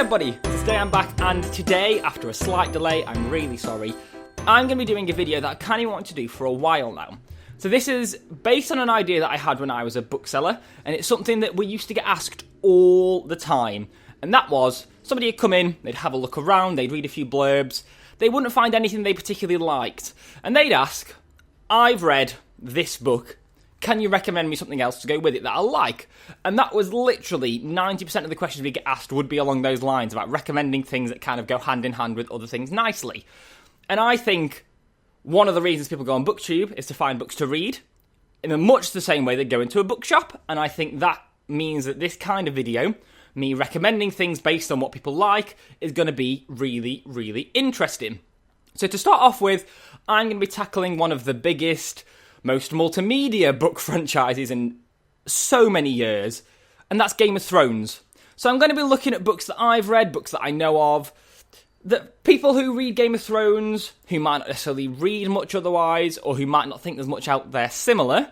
everybody, today I'm back, and today, after a slight delay, I'm really sorry, I'm going to be doing a video that I kind of wanted to do for a while now. So this is based on an idea that I had when I was a bookseller, and it's something that we used to get asked all the time, and that was, somebody would come in, they'd have a look around, they'd read a few blurbs, they wouldn't find anything they particularly liked, and they'd ask, I've read this book, can you recommend me something else to go with it that I like? And that was literally 90% of the questions we get asked would be along those lines, about recommending things that kind of go hand in hand with other things nicely. And I think one of the reasons people go on BookTube is to find books to read, in much the same way they go into a bookshop, and I think that means that this kind of video, me recommending things based on what people like, is going to be really, really interesting. So to start off with, I'm going to be tackling one of the biggest, most multimedia book franchises in so many years, and that's Game of Thrones. So I'm going to be looking at books that I've read, books that I know of, that people who read Game of Thrones, who might not necessarily read much otherwise, or who might not think there's much out there similar,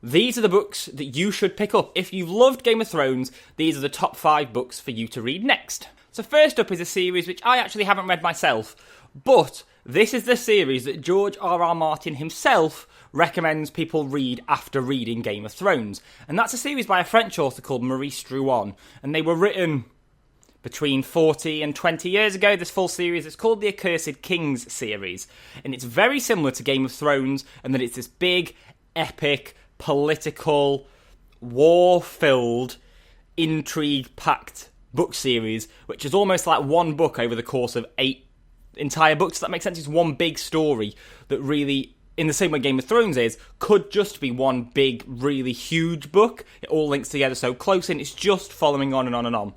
these are the books that you should pick up. If you've loved Game of Thrones, these are the top 5 books for you to read next. So first up is a series which I actually haven't read myself, but this is the series that George R.R. Martin himself recommends people read after reading Game of Thrones. And that's a series by a French author called Maurice Druon. And they were written between 40 and 20 years ago, this full series. It's called the Accursed Kings series. And it's very similar to Game of Thrones, and that it's this big, epic, political, war-filled, intrigue-packed book series, which is almost like one book over the course of 8 entire books. Does that make sense? It's one big story that really, in the same way Game of Thrones is, could just be one big, really huge book. It all links together so close, and it's just following on and on and on.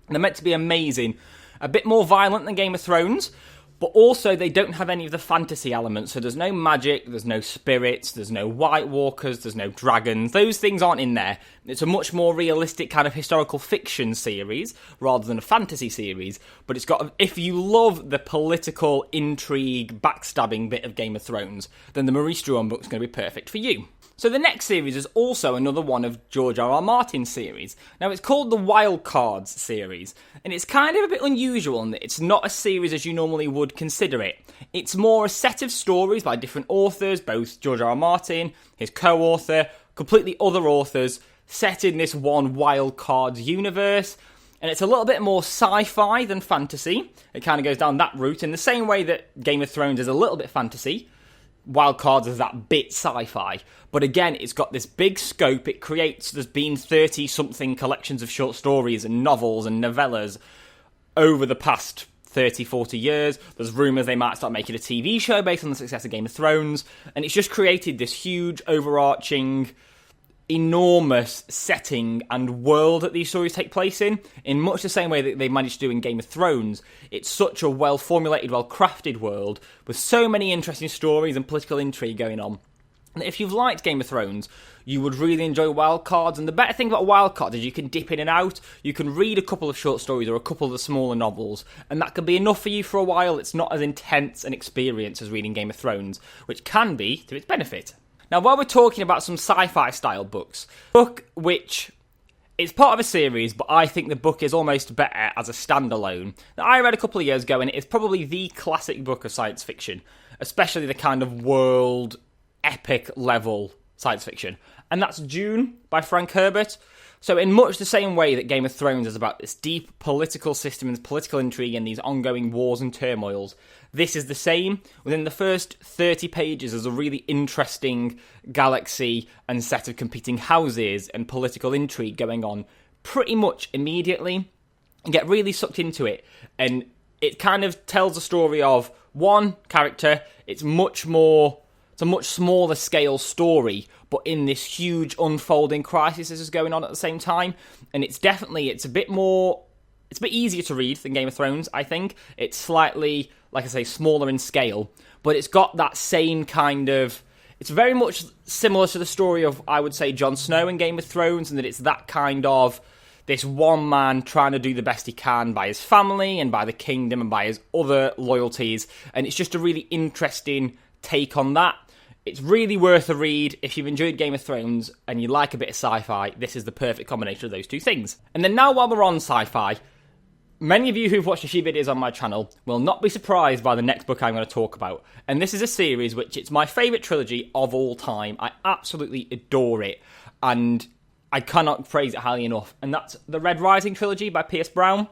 And they're meant to be amazing. A bit more violent than Game of Thrones, but also they don't have any of the fantasy elements. So there's no magic, there's no spirits, there's no White Walkers, there's no dragons. Those things aren't in there. It's a much more realistic kind of historical fiction series rather than a fantasy series. But it's got, if you love the political intrigue, backstabbing bit of Game of Thrones, then the Maurice Druon book's going to be perfect for you. So the next series is also another one of George R.R. Martin's series. Now it's called the Wild Cards series, and it's kind of a bit unusual in that it's not a series as you normally would consider it. It's more a set of stories by different authors, both George R.R. Martin, his co-author, completely other authors, set in this one Wild Cards universe. And it's a little bit more sci-fi than fantasy. It kind of goes down that route in the same way that Game of Thrones is a little bit fantasy. Wild Cards is that bit sci-fi. But again, it's got this big scope. It creates, there's been 30-something collections of short stories and novels and novellas over the past 30, 40 years. There's rumours they might start making a TV show based on the success of Game of Thrones. And it's just created this huge, overarching, enormous setting and world that these stories take place in much the same way that they managed to do in Game of Thrones. It's such a well-formulated, well-crafted world with so many interesting stories and political intrigue going on. And if you've liked Game of Thrones, you would really enjoy Wild Cards. And the better thing about Wild Cards is you can dip in and out. You can read a couple of short stories or a couple of the smaller novels, and that can be enough for you for a while. It's not as intense an experience as reading Game of Thrones, which can be to its benefit. Now, while we're talking about some sci-fi style books, book which is part of a series, but I think the book is almost better as a standalone, that I read a couple of years ago, and it is probably the classic book of science fiction, especially the kind of world epic level science fiction. And that's Dune by Frank Herbert. So in much the same way that Game of Thrones is about this deep political system and political intrigue and these ongoing wars and turmoils, this is the same. Within the first 30 pages, there's a really interesting galaxy and set of competing houses and political intrigue going on pretty much immediately. You get really sucked into it, and it kind of tells a story of one character. It's a much smaller scale story, but in this huge unfolding crisis that is going on at the same time. And it's a bit easier to read than Game of Thrones, I think. It's slightly, like I say, smaller in scale, but it's got that same kind of, it's very much similar to the story of, I would say, Jon Snow in Game of Thrones, and that it's that kind of, this one man trying to do the best he can by his family and by the kingdom and by his other loyalties. And it's just a really interesting take on that. It's really worth a read. If you've enjoyed Game of Thrones and you like a bit of sci-fi, this is the perfect combination of those two things. And then now while we're on sci-fi, Many of you who've watched a few videos on my channel will not be surprised by the next book I'm going to talk about. And this is a series which it's my favourite trilogy of all time. I absolutely adore it. And I cannot praise it highly enough. And that's the Red Rising trilogy by Pierce Brown.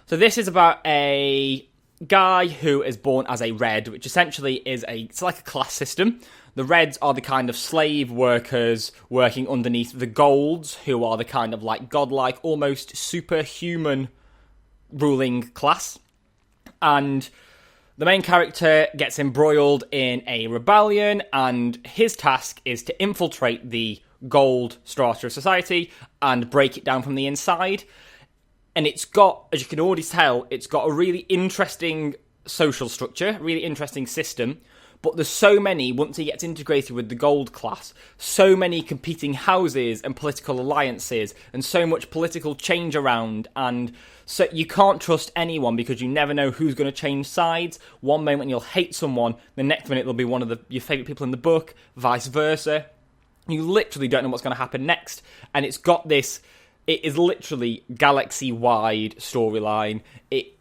So this is about a guy who is born as a Red, which essentially is it's like a class system. The Reds are the kind of slave workers working underneath the Golds, who are the kind of like godlike, almost superhuman ruling class. And the main character gets embroiled in a rebellion, and his task is to infiltrate the Gold strata of society and break it down from the inside. And it's got, as you can already tell, it's got a really interesting social structure, really interesting system. But there's so many, once he gets integrated with the Gold class, so many competing houses and political alliances, and so much political change around, and so you can't trust anyone because you never know who's going to change sides. One moment you'll hate someone, the next minute they'll be one of your favourite people in the book, vice versa. You literally don't know what's going to happen next. And it's got this, it is literally galaxy-wide storyline. It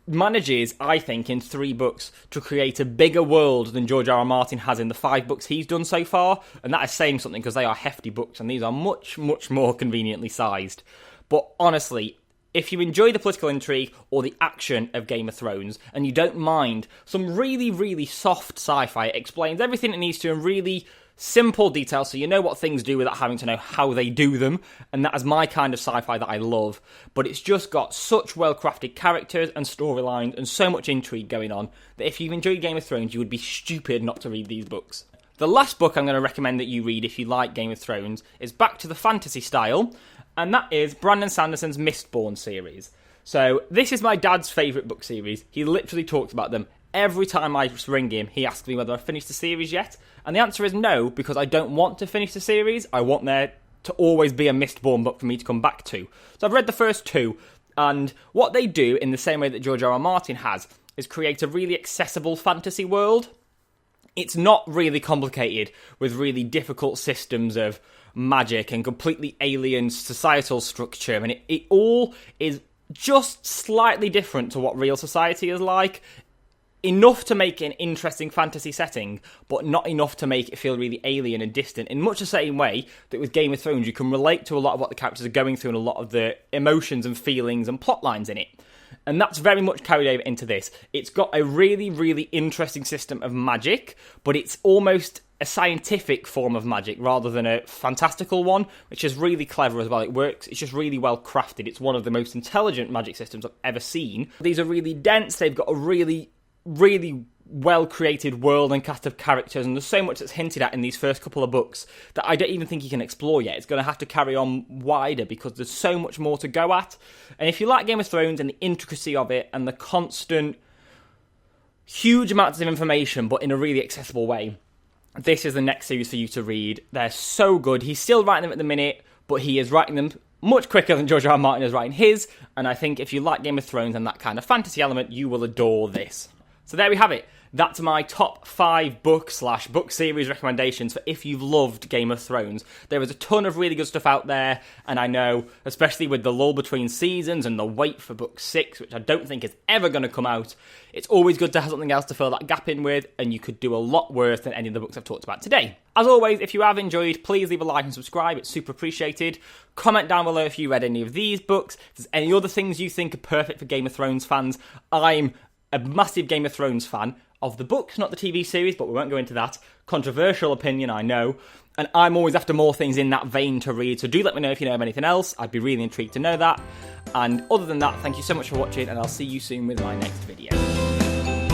manages, I think, in 3 books to create a bigger world than George R.R. Martin has in the 5 books he's done so far. And that is saying something because they are hefty books and these are much, much more conveniently sized. But honestly, if you enjoy the political intrigue or the action of Game of Thrones and you don't mind some really, really soft sci-fi, it explains everything it needs to in really simple details so you know what things do without having to know how they do them, and that is my kind of sci-fi that I love. But it's just got such well-crafted characters and storylines and so much intrigue going on that if you've enjoyed Game of Thrones, you would be stupid not to read these books. The last book I'm going to recommend that you read if you like Game of Thrones is back to the fantasy style, and that is Brandon Sanderson's Mistborn series. So this is my dad's favourite book series. He literally talks about them. Every time I ring him, he asks me whether I've finished the series yet. And the answer is no, because I don't want to finish the series. I want there to always be a Mistborn book for me to come back to. So I've read the first 2, and what they do, in the same way that George R.R. Martin has, is create a really accessible fantasy world. It's not really complicated with really difficult systems of magic and completely alien societal structure. I mean, it all is just slightly different to what real society is like. Enough to make an interesting fantasy setting, but not enough to make it feel really alien and distant, in much the same way that with Game of Thrones you can relate to a lot of what the characters are going through and a lot of the emotions and feelings and plot lines in it. And that's very much carried over into this. It's got a really, really interesting system of magic, but it's almost a scientific form of magic rather than a fantastical one, which is really clever as well. It works, it's just really well crafted. It's one of the most intelligent magic systems I've ever seen. These are really dense, they've got a really well-created world and cast of characters, and there's so much that's hinted at in these first couple of books that I don't even think you can explore yet. It's going to have to carry on wider because there's so much more to go at. And if you like Game of Thrones and the intricacy of it and the constant huge amounts of information but in a really accessible way, this is the next series for you to read. They're so good. He's still writing them at the minute, but he is writing them much quicker than George R.R. Martin is writing his, and I think if you like Game of Thrones and that kind of fantasy element, you will adore this. So there we have it. That's my top 5 book series recommendations for if you've loved Game of Thrones. There is a ton of really good stuff out there, and I know, especially with the lull between seasons and the wait for book 6, which I don't think is ever going to come out, it's always good to have something else to fill that gap in with, and you could do a lot worse than any of the books I've talked about today. As always, if you have enjoyed, please leave a like and subscribe. It's super appreciated. Comment down below if you read any of these books. If there's any other things you think are perfect for Game of Thrones fans. I'm a massive Game of Thrones fan of the books, not the TV series, but we won't go into that. Controversial opinion, I know. And I'm always after more things in that vein to read, so do let me know if you know of anything else. I'd be really intrigued to know that. And other than that, thank you so much for watching, and I'll see you soon with my next video.